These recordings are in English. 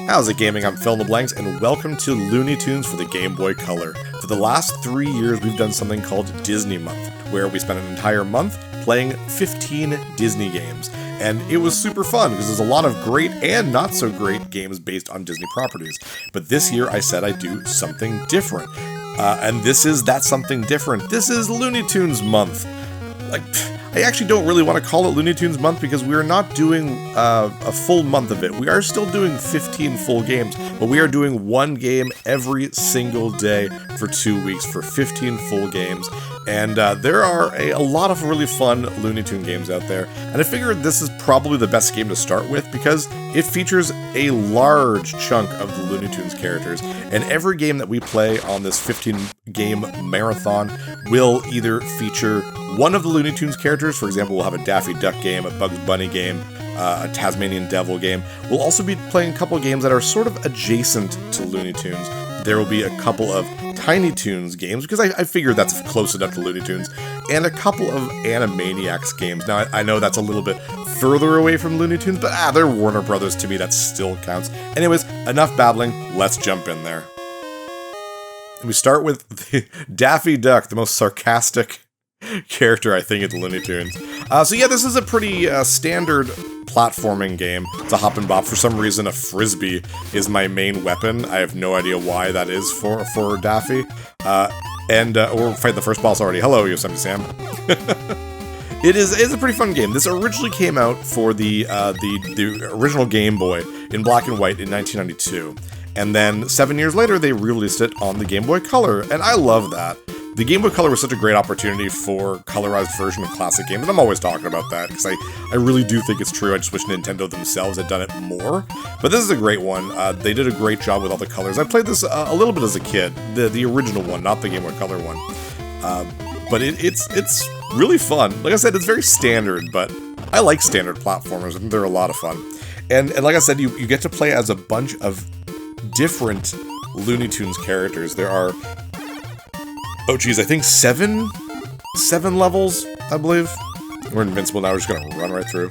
How's it gaming? I'm Phil in the Blanks, and welcome to Looney Tunes for the Game Boy Color. For the last 3 years, we've done something called Disney Month, where we spent an entire month playing 15 Disney games. And it was super fun, because there's a lot of great and not so great games based on Disney properties. But this year, I said I'd do something different. And that's something different. This is Looney Tunes Month. I actually don't really want to call it Looney Tunes Month because we're not doing a full month of it. We are still doing 15 full games, but we are doing one game every single day for 2 weeks for 15 full games. And there are a lot of really fun Looney Tune games out there. And I figured this is probably the best game to start with because it features a large chunk of the Looney Tunes characters. And every game that we play on this 15-game marathon will either feature one of the Looney Tunes characters. For example, we'll have a Daffy Duck game, a Bugs Bunny game, a Tasmanian Devil game. We'll also be playing a couple games that are sort of adjacent to Looney Tunes. There will be a couple of Tiny Toons games, because I figured that's close enough to Looney Tunes, and a couple of Animaniacs games. Now, I know that's a little bit further away from Looney Tunes, but they're Warner Brothers to me, that still counts. Anyways, enough babbling, let's jump in there. And we start with Daffy Duck, the most sarcastic character, I think, in the Looney Tunes. So yeah, this is a pretty standard platforming game. It's a hop and bop. For some reason, a frisbee is my main weapon. I have no idea why that is for Daffy. We're fighting the first boss already. Hello, Yosemite Sam. It's a pretty fun game. This originally came out for the original Game Boy in black and white in 1992. And then 7 years later, they released it on the Game Boy Color, and I love that. The Game Boy Color was such a great opportunity for colorized version of classic games, and I'm always talking about that, because I really do think it's true. I just wish Nintendo themselves had done it more. But this is a great one. They did a great job with all the colors. I played this a little bit as a kid, the original one, not the Game Boy Color one. But it's really fun. Like I said, it's very standard, but I like standard platformers, and they're a lot of fun. And like I said, you get to play as a bunch of different Looney Tunes characters. There are, I think seven levels, I believe. We're invincible now, we're just gonna run right through.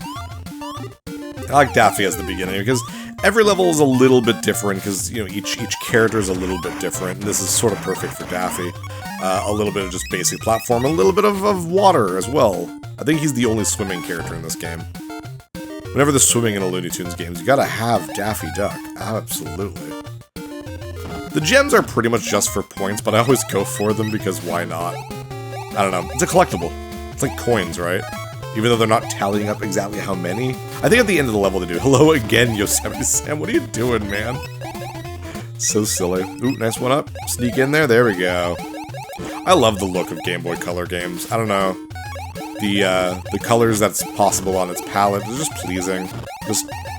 I like Daffy as the beginning, because every level is a little bit different, because, you know, each character is a little bit different, and this is sort of perfect for Daffy. A little bit of just basic platform, a little bit of water as well. I think he's the only swimming character in this game. Whenever there's swimming in a Looney Tunes games, you gotta have Daffy Duck. Absolutely. The gems are pretty much just for points, but I always go for them because why not? I don't know. It's a collectible. It's like coins, right? Even though they're not tallying up exactly how many. I think at the end of the level they do. Hello again, Yosemite Sam. What are you doing, man? So silly. Ooh, nice one up. Sneak in there. There we go. I love the look of Game Boy Color games. I don't know. The colors that's possible on its palette is just pleasing.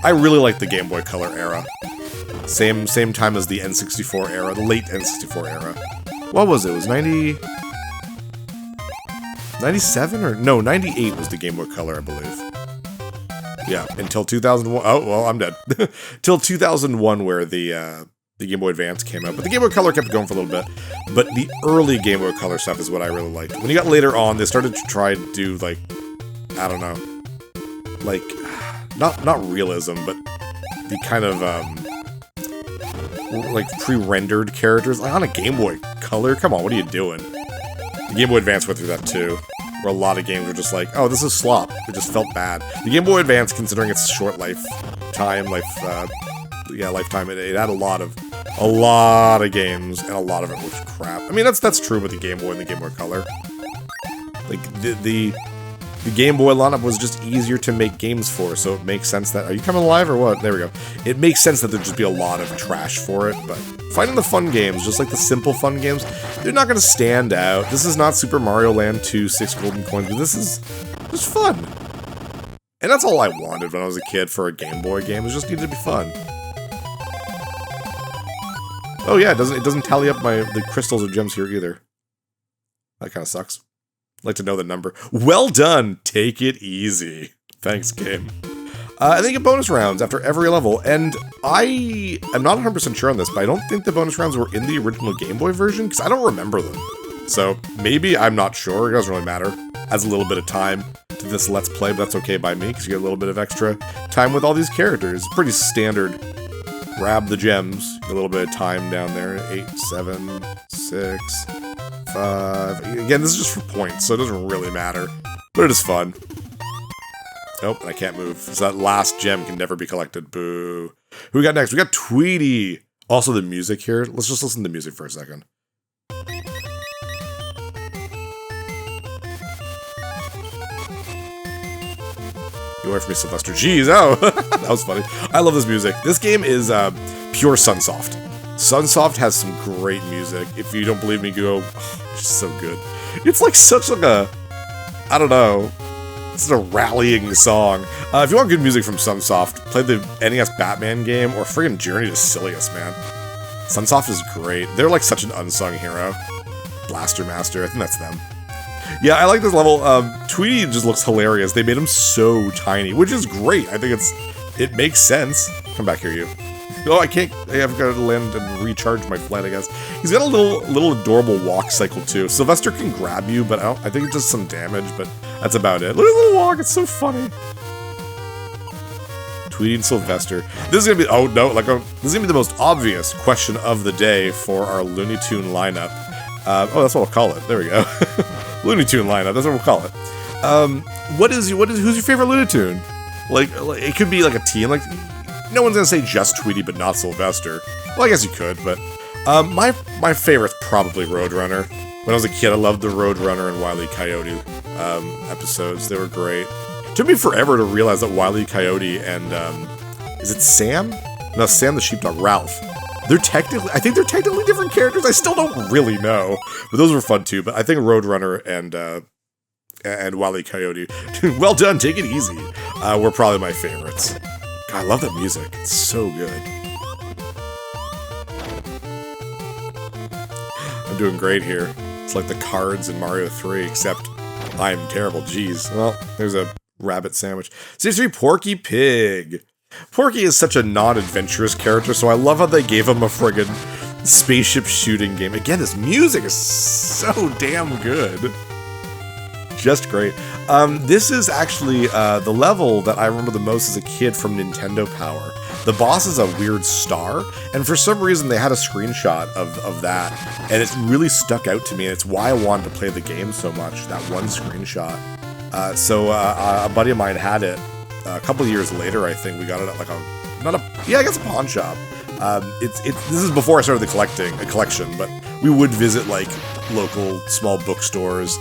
I really like the Game Boy Color era. Same time as the N64 era, the late N64 era. What was it? It was 97 or no, 98 was the Game Boy Color, I believe. Yeah, until 2001. Oh, well, I'm dead. Till 2001, where the Game Boy Advance came out. But the Game Boy Color kept going for a little bit. But the early Game Boy Color stuff is what I really liked. When you got later on, they started to try to do, like, I don't know, like, not realism, but the kind of, like, pre-rendered characters. Like, on a Game Boy Color? Come on, what are you doing? The Game Boy Advance went through that, too. Where a lot of games were just like, oh, this is slop. It just felt bad. The Game Boy Advance, considering its short lifetime, it had a lot of games, and a lot of it was crap. I mean, that's true with the Game Boy and the Game Boy Color. Like, the Game Boy lineup was just easier to make games for, so it makes sense that... Are you coming alive or what? There we go. It makes sense that there'd just be a lot of trash for it, but finding the fun games, just like the simple fun games, they're not going to stand out. This is not Super Mario Land 2, 6 golden coins, but this is just fun. And that's all I wanted when I was a kid for a Game Boy game. It just needed to be fun. Oh yeah, it doesn't tally up the crystals or gems here either. That kind of sucks. I'd like to know the number. Well done! Take it easy. Thanks, game. And then you get bonus rounds after every level, and I am not 100% sure on this, but I don't think the bonus rounds were in the original Game Boy version, because I don't remember them. So, maybe, I'm not sure, it doesn't really matter. Adds a little bit of time to this Let's Play, but that's okay by me, because you get a little bit of extra time with all these characters. Pretty standard grab the gems. A little bit of time down there. 8, 7, 6, 5. Again, this is just for points, so it doesn't really matter. But it is fun. Nope, I can't move. So that last gem can never be collected. Boo. Who we got next? We got Tweety. Also the music here. Let's just listen to the music for a second. You wait for me, Sylvester. Jeez, oh, that was funny. I love this music. This game is pure Sunsoft. Sunsoft has some great music. If you don't believe me, go. Oh, it's so good. It's like such like a, I don't know. It's a rallying song. If you want good music from Sunsoft, play the NES Batman game or friggin' Journey to Silius, man. Sunsoft is great. They're like such an unsung hero. Blaster Master, I think that's them. Yeah, I like this level. Tweety just looks hilarious. They made him so tiny, which is great. I think it makes sense. Come back here, you. Oh, I can't. I've got to land and recharge my flight, I guess. He's got a little adorable walk cycle too. Sylvester can grab you, but I think it does some damage. But that's about it. Look at the little walk. It's so funny. Tweety and Sylvester. This is gonna be. Oh no! This is gonna be the most obvious question of the day for our Looney Tune lineup. Oh, that's what we'll call it. There we go. Looney Tune lineup. That's what we'll call it. Who's your favorite Looney Tune? Like it could be like a team. Like no one's gonna say just Tweety, but not Sylvester. Well, I guess you could, but my favorite's probably Roadrunner. When I was a kid, I loved the Roadrunner and Wile E. Coyote episodes. They were great. It took me forever to realize that Wile E. Coyote and is it Sam? No, Sam the Sheepdog. Ralph. I think they're technically different characters. I still don't really know, but those were fun too. But I think Roadrunner and Wile E. Coyote, well done, take it easy, were probably my favorites. God, I love that music. It's so good. I'm doing great here. It's like the cards in Mario 3, except I'm terrible. Jeez. Well, there's a rabbit sandwich. Stage 3, Porky Pig. Porky is such a non-adventurous character, so I love how they gave him a friggin' spaceship shooting game. Again, this music is so damn good. Just great. This is actually the level that I remember the most as a kid from Nintendo Power. The boss is a weird star, and for some reason they had a screenshot of that, and it really stuck out to me, and it's why I wanted to play the game so much, that one screenshot. So a buddy of mine had it. A couple years later, I think, we got it at like I guess a pawn shop. This is before I started the collection, but we would visit like local small bookstores.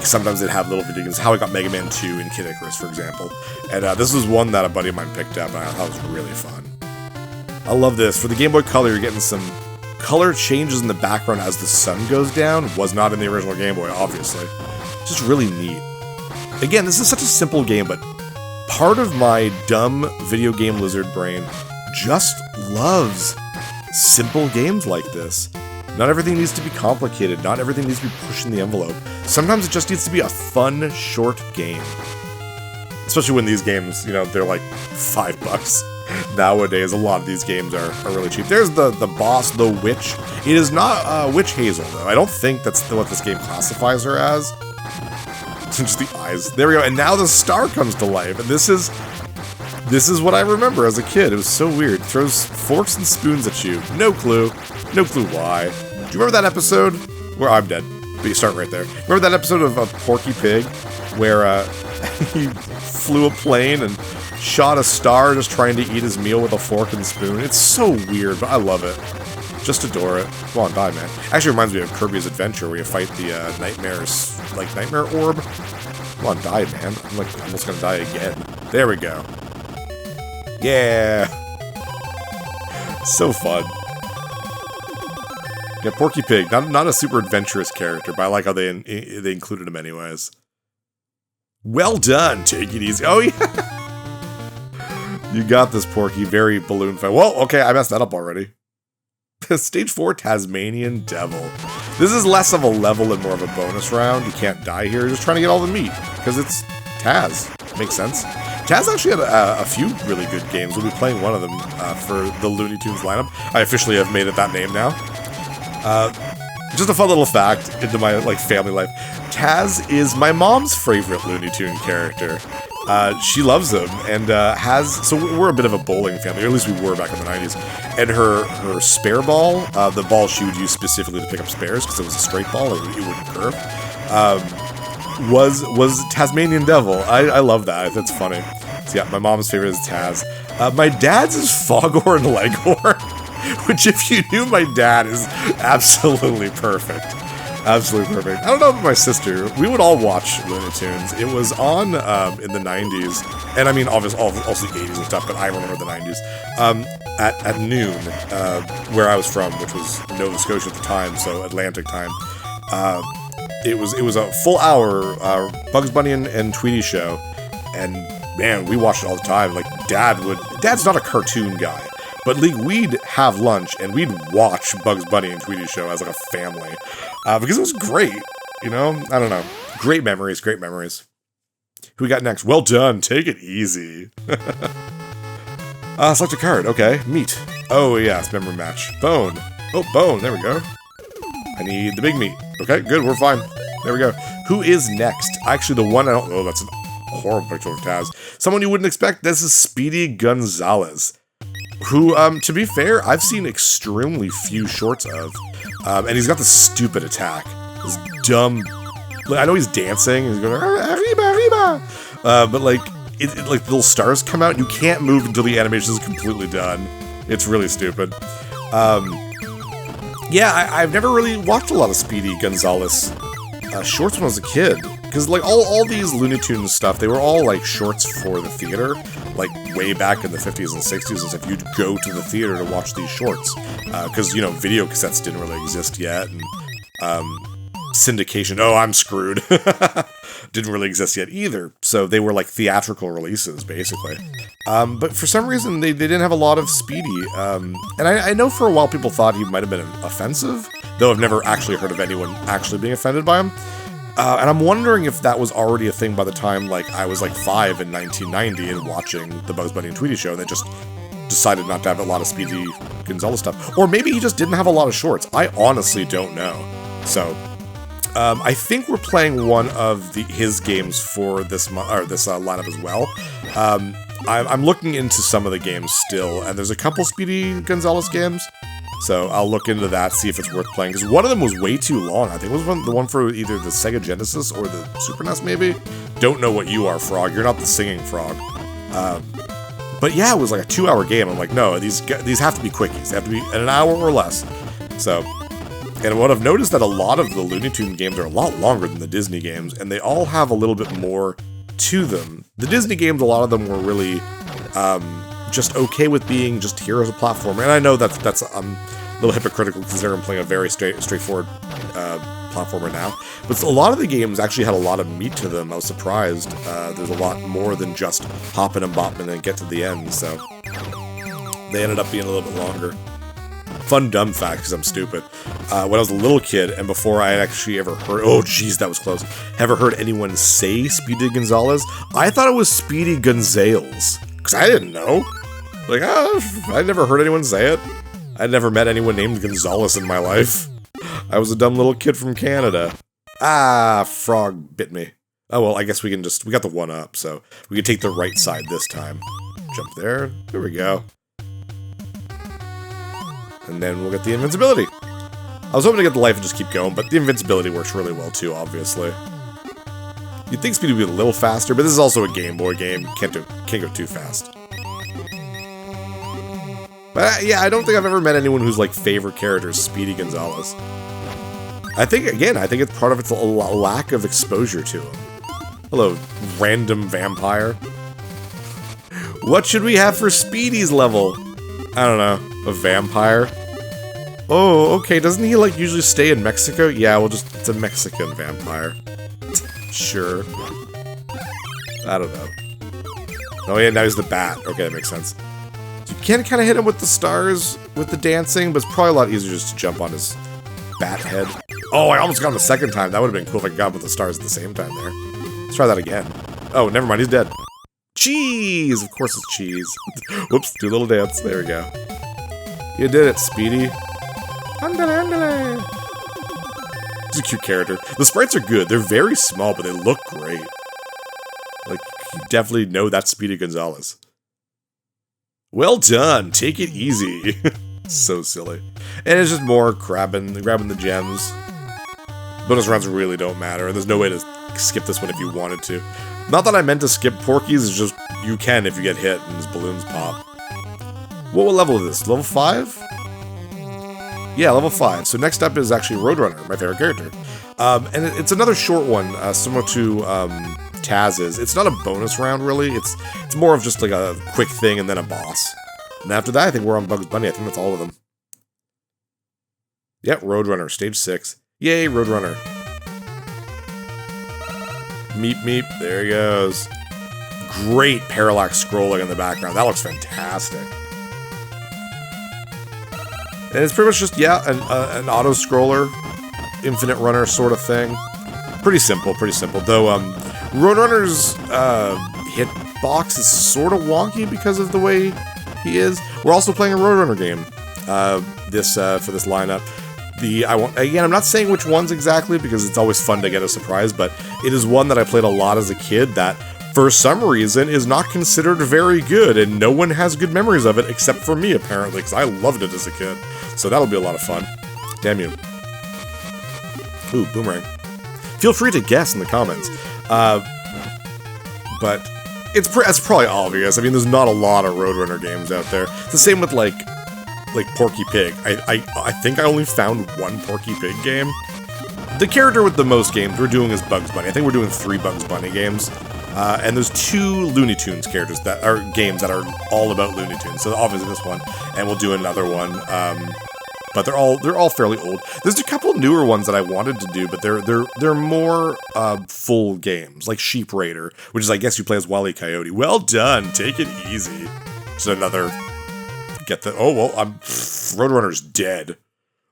Sometimes they'd have little video games. How I got Mega Man 2 and Kid Icarus, for example. And this was one that a buddy of mine picked up, and I thought it was really fun. I love this. For the Game Boy Color, you're getting some color changes in the background as the sun goes down. Was not in the original Game Boy, obviously. Just really neat. Again, this is such a simple game, but part of my dumb video game lizard brain just loves simple games like this. Not everything needs to be complicated, not everything needs to be pushing the envelope. Sometimes it just needs to be a fun, short game. Especially when these games, you know, they're like $5. Nowadays, a lot of these games are really cheap. There's the boss, the witch. It is not Witch Hazel, though. I don't think that's what this game classifies her as. Just the eyes. There we go. And now the star comes to life. And this is what I remember as a kid. It was so weird. Throws forks and spoons at you. No clue. No clue why. Do you remember that episode? Where I'm dead. But you start right there. Remember that episode of Porky Pig? Where he flew a plane and shot a star just trying to eat his meal with a fork and spoon. It's so weird, but I love it. Just adore it. Come on, die, man. Actually reminds me of Kirby's Adventure, where you fight the Nightmare Orb. Come on, die, man. I'm like almost gonna die again. There we go. Yeah. So fun. Yeah, Porky Pig. Not a super adventurous character, but I like how they included him anyways. Well done. Take it easy. Oh yeah. You got this, Porky. Very balloon fight. Well, okay, I messed that up already. Stage 4, Tasmanian Devil. This is less of a level and more of a bonus round. You can't die here. You're just trying to get all the meat, because it's Taz. Makes sense. Taz actually had a few really good games. We'll be playing one of them for the Looney Tunes lineup. I officially have made it that name now. Just a fun little fact into my family life. Taz is my mom's favorite Looney Tune character. She loves them and so we're a bit of a bowling family, or at least we were back in the 90s. And her spare ball, the ball she would use specifically to pick up spares because it was a straight ball, it wouldn't curve, was Tasmanian Devil. I love that. That's funny. So yeah, my mom's favorite is Taz. My dad's is Foghorn Leghorn, which if you knew my dad is absolutely perfect. Absolutely perfect. I don't know about my sister. We would all watch Looney Tunes. It was on in the 90s, and I mean, obviously, also the 80s and stuff, but I remember the 90s. At noon, where I was from, which was Nova Scotia at the time, so Atlantic time, it was a full hour Bugs Bunny and Tweety show, and man, we watched it all the time. Like, Dad's not a cartoon guy, but we'd have lunch and we'd watch Bugs Bunny and Tweety show as like a family, because it was great, you know? I don't know. Great memories, great memories. Who we got next? Well done, take it easy. Select a card, okay. Meat. Oh yeah, it's memory match. Bone. Oh, bone, there we go. I need the big meat. Okay, good, we're fine. There we go. Who is next? Actually, the one I don't know, that's a horrible picture of Taz. Someone you wouldn't expect, this is Speedy Gonzalez. Who, to be fair, I've seen extremely few shorts of. And he's got this stupid attack. This dumb... I know he's dancing, he's going, arriba, arriba! But like little stars come out, and you can't move until the animation is completely done. It's really stupid. Yeah, I've never really watched a lot of Speedy Gonzalez shorts when I was a kid. Because, like, all these Looney Tunes stuff, they were all, like, shorts for the theater. Like, way back in the 50s and 60s and stuff, you'd go to the theater to watch these shorts. Because, you know, video cassettes didn't really exist yet, and syndication, oh, I'm screwed, didn't really exist yet either. So they were, like, theatrical releases, basically. But for some reason, they didn't have a lot of Speedy. And I know for a while people thought he might have been offensive, though I've never actually heard of anyone actually being offended by him. And I'm wondering if that was already a thing by the time, like, I was, like, 5 in 1990 and watching the Bugs Bunny and Tweety show, and they just decided not to have a lot of Speedy Gonzalez stuff. Or maybe he just didn't have a lot of shorts. I honestly don't know. So, I think we're playing one of his games for this lineup as well. I'm looking into some of the games still, and there's a couple Speedy Gonzalez games. So I'll look into that, see if it's worth playing, because one of them was way too long. I think it was the one for either the Sega Genesis or the Super NES, maybe? Don't know what you are, Frog. You're not the singing frog. But yeah, it was like a 2-hour game. I'm like, no, these have to be quickies. They have to be an hour or less. So, and what I've noticed that a lot of the Looney Tunes games are a lot longer than the Disney games, and they all have a little bit more to them. The Disney games, a lot of them were really... just okay with being just here as a platformer, and I know that's a little hypocritical considering I'm playing a very straightforward platformer now, but a lot of the games actually had a lot of meat to them. I was surprised. There's a lot more than just hopping and bopping and get to the end, so they ended up being a little bit longer. Fun dumb fact, because I'm stupid. When I was a little kid, and before I had actually ever heard... Oh, jeez, that was close. Ever heard anyone say Speedy Gonzalez? I thought it was Speedy Gonzales. Because I didn't know. Like, I never heard anyone say it. I'd never met anyone named Gonzalez in my life. I was a dumb little kid from Canada. Ah, frog bit me. Oh, well, I guess we got the one up, so we can take the right side this time. Jump there. There we go. And then we'll get the invincibility. I was hoping to get the life and just keep going, but the invincibility works really well too, obviously. You'd think speed would be a little faster, but this is also a Game Boy game. Can't go too fast. But yeah, I don't think I've ever met anyone whose like favorite character is Speedy Gonzalez. I think it's part of its lack of exposure to him. Hello, random vampire. What should we have for Speedy's level? I don't know, a vampire? Oh, okay, doesn't he like usually stay in Mexico? Yeah, it's a Mexican vampire. Sure. I don't know. Oh yeah, now he's the bat. Okay, that makes sense. You can kind of hit him with the stars, with the dancing, but it's probably a lot easier just to jump on his bat head. Oh, I almost got him a second time. That would have been cool if I got him with the stars at the same time there. Let's try that again. Oh, never mind, he's dead. Cheese! Of course it's cheese. Whoops, do a little dance. There we go. You did it, Speedy. Andale, andale. He's a cute character. The sprites are good. They're very small, but they look great. Like, you definitely know that's Speedy Gonzalez. Well done. Take it easy. So silly. And it's just more grabbing the gems. Bonus rounds really don't matter. There's no way to skip this one if you wanted to. Not that I meant to skip Porky's, it's just you can if you get hit and his balloons pop. What level is this? Level 5? Yeah, level 5. So next up is actually Roadrunner, my favorite character. And it's another short one, similar to Taz's. It's not a bonus round, really. It's more of just like a quick thing and then a boss. And after that, I think we're on Bugs Bunny. I think that's all of them. Yep, Roadrunner, stage 6. Yay, Roadrunner. Meep, meep. There he goes. Great parallax scrolling in the background. That looks fantastic. And it's pretty much just, yeah, an auto-scroller, infinite runner sort of thing. Pretty simple, Though, Roadrunner's hitbox is sort of wonky because of the way he is. We're also playing a Roadrunner game for this lineup. Again, I'm not saying which ones exactly because it's always fun to get a surprise, but it is one that I played a lot as a kid that, for some reason, is not considered very good, and no one has good memories of it except for me, apparently, because I loved it as a kid. So that'll be a lot of fun. Damn you. Ooh, boomerang. Feel free to guess in the comments. But it's probably obvious. I mean, there's not a lot of Roadrunner games out there. It's the same with, like Porky Pig. I think I only found one Porky Pig game. The character with the most games we're doing is Bugs Bunny. I think we're doing 3 Bugs Bunny games. And there's 2 Looney Tunes characters that are games that are all about Looney Tunes. So obviously this one, and we'll do another one. But they're all fairly old. There's a couple newer ones that I wanted to do, but they're more full games, like Sheep Raider, which is, I guess, you play as Wile E. Coyote. Well done, take it easy. Just another Roadrunner's dead.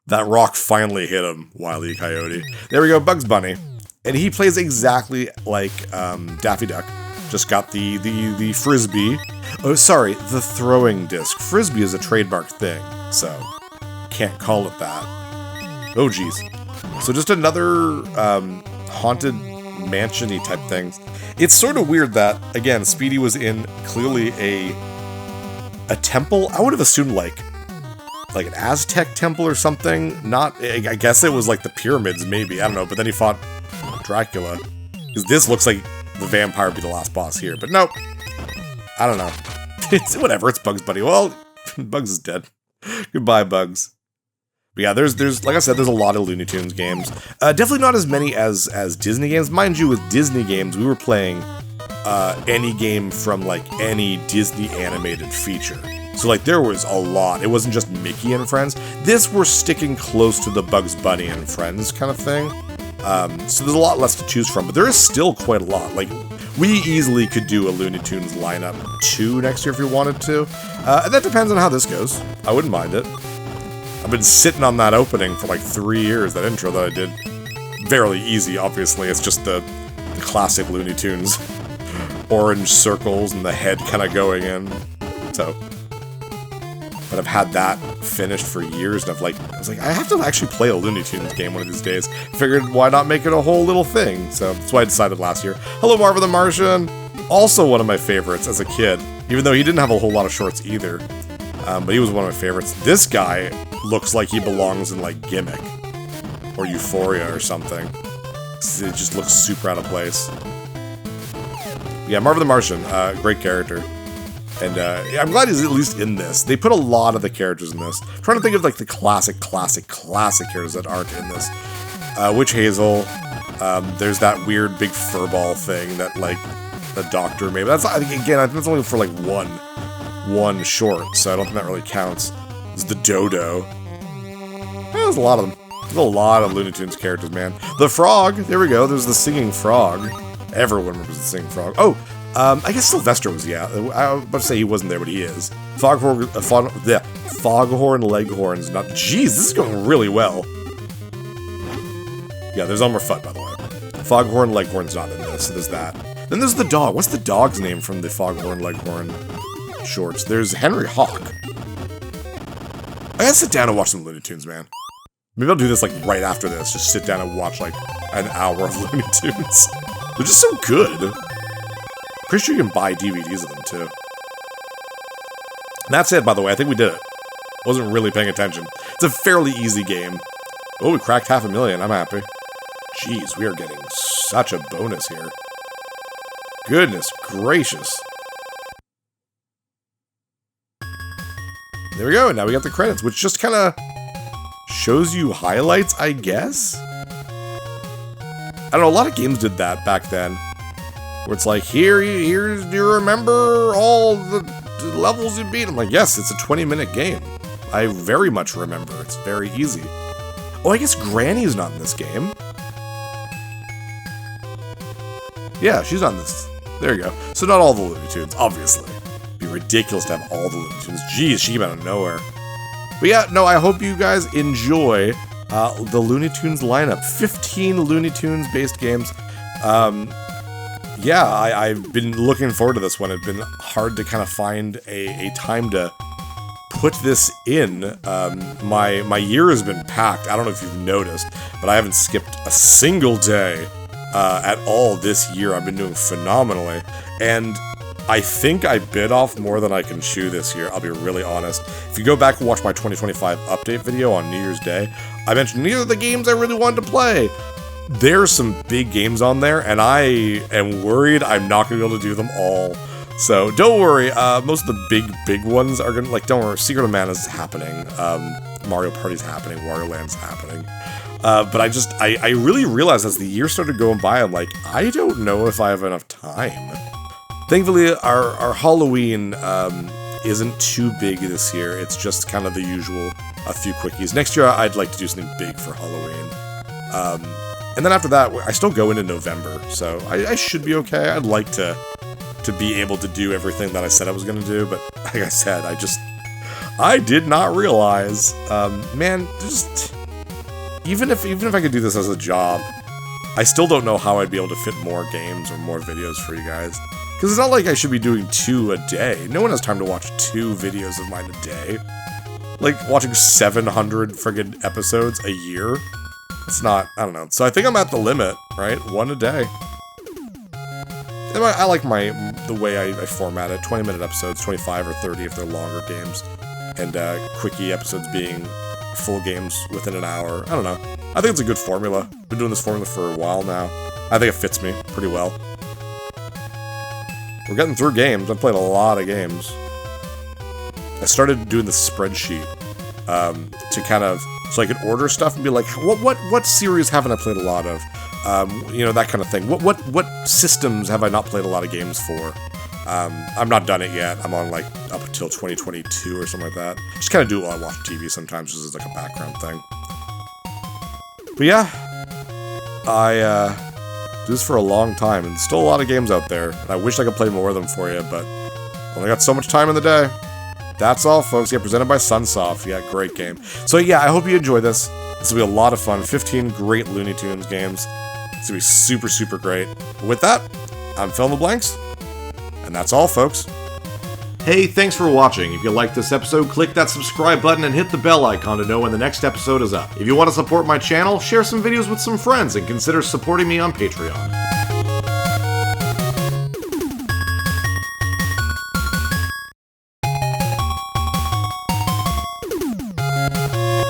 That rock finally hit him, Wile E. Coyote. There we go, Bugs Bunny. And he plays exactly like Daffy Duck. Just got the frisbee. Oh, sorry, the throwing disc. Frisbee is a trademark thing, so can't call it that. Oh, jeez. So just another haunted mansion-y type thing. It's sort of weird that, again, Speedy was in clearly a temple. I would have assumed like an Aztec temple or something. Not, I guess it was like the pyramids, maybe. I don't know. But then he fought Dracula. Because this looks like the vampire would be the last boss here. But nope. I don't know. It's whatever. It's Bugs Bunny. Well, Bugs is dead. Goodbye, Bugs. But yeah, there's like I said, there's a lot of Looney Tunes games. Definitely not as many as Disney games. Mind you, with Disney games, we were playing any game from like any Disney animated feature. So like there was a lot. It wasn't just Mickey and Friends. This we're sticking close to the Bugs Bunny and Friends kind of thing. So there's a lot less to choose from, but there is still quite a lot. Like we easily could do a Looney Tunes lineup 2 next year if we wanted to. And that depends on how this goes. I wouldn't mind it. I've been sitting on that opening for like 3 years, that intro that I did. Fairly easy, obviously. It's just the classic Looney Tunes. Orange circles and the head kind of going in. So, but I've had that finished for years, and I was like, I have to actually play a Looney Tunes game one of these days. Figured, why not make it a whole little thing? So that's why I decided last year. Hello, Marva the Martian! Also one of my favorites as a kid, even though he didn't have a whole lot of shorts either. But he was one of my favorites. This guy looks like he belongs in, like, Gimmick. Or Euphoria or something. It just looks super out of place. Yeah, Marva the Martian, great character. And yeah, I'm glad he's at least in this. They put a lot of the characters in this. I'm trying to think of, like, the classic characters that aren't in this. Witch Hazel. There's that weird big furball thing that, like, the Doctor made. That's, I think that's only for, like, one short, so I don't think that really counts. There's the Dodo. There's a lot of them. There's a lot of Looney Tunes characters, man. The Frog, there we go, there's the Singing Frog. Everyone remembers the Singing Frog. Oh, I guess Sylvester was, yeah. I was about to say he wasn't there, but he is. Foghorn Leghorn's not... Jeez, this is going really well. Yeah, there's Elmer Fudd, by the way. Foghorn Leghorn's not in this, so there's that. Then there's the dog. What's the dog's name from the Foghorn Leghorn shorts? There's Henry Hawk. I gotta sit down and watch some Looney Tunes, man. Maybe I'll do this, like, right after this. Just sit down and watch, like, an hour of Looney Tunes. They're just so good. Pretty sure you can buy DVDs of them, too. And that's it, by the way. I think we did it. Wasn't really paying attention. It's a fairly easy game. Oh, we cracked 500,000. I'm happy. Jeez, we are getting such a bonus here. Goodness gracious. There we go. Now we got the credits, which just kind of shows you highlights, I guess? I don't know, a lot of games did that back then. Where it's like, do you remember all the levels you beat? I'm like, yes, it's a 20-minute game. I very much remember. It's very easy. Oh, I guess Granny's not in this game. Yeah, she's on this. There you go. So not all the Looney Tunes, obviously. It'd be ridiculous to have all the Looney Tunes. Jeez, she came out of nowhere. But yeah, no, I hope you guys enjoy the Looney Tunes lineup. 15 Looney Tunes based games. Yeah, I've been looking forward to this one. It's been hard to kind of find a time to put this in. My year has been packed. I don't know if you've noticed, but I haven't skipped a single day at all this year. I've been doing phenomenally. And I think I bit off more than I can chew this year, I'll be really honest. If you go back and watch my 2025 update video on New Year's Day, I mentioned these are the games I really wanted to play. There's some big games on there, and I am worried I'm not going to be able to do them all. So, don't worry, most of the big ones are going to, like, don't worry, Secret of Mana is happening, Mario Party's happening, Wario Land's happening. But I really realized as the year started going by, I'm like, I don't know if I have enough time. Thankfully, our Halloween isn't too big this year. It's just kind of the usual, a few quickies. Next year, I'd like to do something big for Halloween. And then after that, I still go into November, so I should be okay. I'd like to be able to do everything that I said I was going to do, but like I said, I did not realize, man, just, even if I could do this as a job, I still don't know how I'd be able to fit more games or more videos for you guys. Because it's not like I should be doing 2 a day. No one has time to watch 2 videos of mine a day. Like, watching 700 friggin' episodes a year? It's not, I don't know. So I think I'm at the limit, right? 1 a day. And I like the way I format it. 20-minute episodes, 25 or 30 if they're longer games. And quickie episodes being full games within an hour. I don't know. I think it's a good formula. Been doing this formula for a while now. I think it fits me pretty well. We're getting through games. I've played a lot of games. I started doing this spreadsheet to kind of, so I could order stuff and be like, what series haven't I played a lot of? You know, that kind of thing. What systems have I not played a lot of games for? I'm not done it yet. I'm on like up until 2022 or something like that. Just kind of do it while I watch TV sometimes, just as like a background thing. But yeah, I do this for a long time, and still a lot of games out there, and I wish I could play more of them for you, but only got so much time in the day. That's all, folks. Yeah, presented by Sunsoft. Yeah, great game. So yeah, I hope you enjoy this. This will be a lot of fun. 15 great Looney Tunes games. It's gonna be super, super great. With that, I'm Fill in the Blanks, and that's all, folks. Hey, thanks for watching. If you liked this episode, click that subscribe button and hit the bell icon to know when the next episode is up. If you want to support my channel, share some videos with some friends and consider supporting me on Patreon.